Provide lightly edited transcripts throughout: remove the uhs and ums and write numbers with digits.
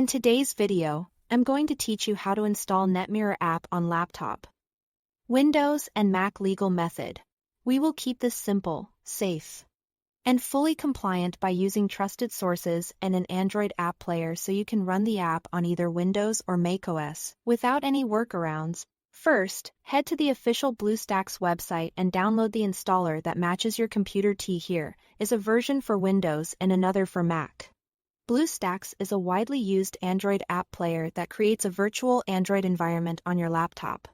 In today's video, I'm going to teach you how to install Netmirror app on laptop, Windows and Mac legal method. We will keep this simple, safe, and fully compliant by using trusted sources and an Android app player so you can run the app on either Windows or macOS without any workarounds. First, head to the official BlueStacks website and download the installer that matches your computer. Here is a version for Windows and another for Mac. BlueStacks is a widely used Android app player that creates a virtual Android environment on your laptop,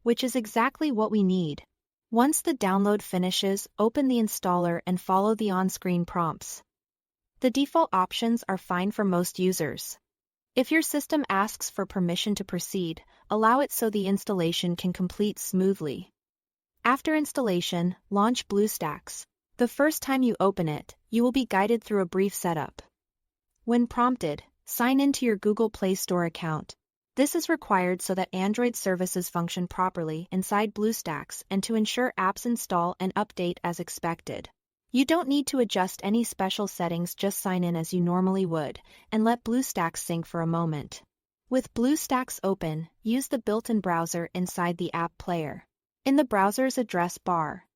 which is exactly what we need. Once the download finishes, open the installer and follow the on-screen prompts. The default options are fine for most users. If your system asks for permission to proceed, allow it so the installation can complete smoothly. After installation, launch BlueStacks. The first time you open it, you will be guided through a brief setup. When prompted, sign into your Google Play Store account. This is required so that Android services function properly inside BlueStacks and to ensure apps install and update as expected. You don't need to adjust any special settings, just sign in as you normally would, and let BlueStacks sync for a moment. With BlueStacks open, use the built-in browser inside the app player. In the browser's address bar,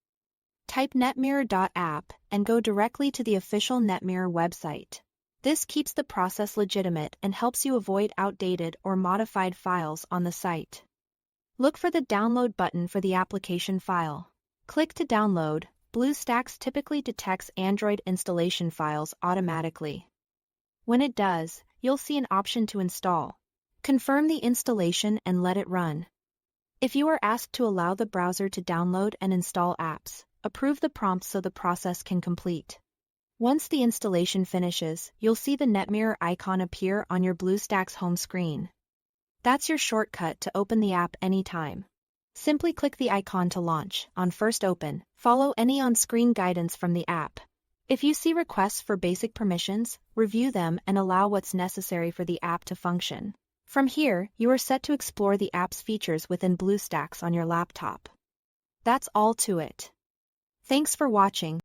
type netmirror.app and go directly to the official Netmirror website. This keeps the process legitimate and helps you avoid outdated or modified files on the site. Look for the download button for the application file. Click to download. BlueStacks typically detects Android installation files automatically. When it does, you'll see an option to install. Confirm the installation and let it run. If you are asked to allow the browser to download and install apps, approve the prompt so the process can complete. Once the installation finishes, you'll see the Netmirror icon appear on your BlueStacks home screen. That's your shortcut to open the app anytime. Simply click the icon to launch. On first open, follow any on-screen guidance from the app. If you see requests for basic permissions, review them and allow what's necessary for the app to function. From here, you are set to explore the app's features within BlueStacks on your laptop. That's all to it. Thanks for watching.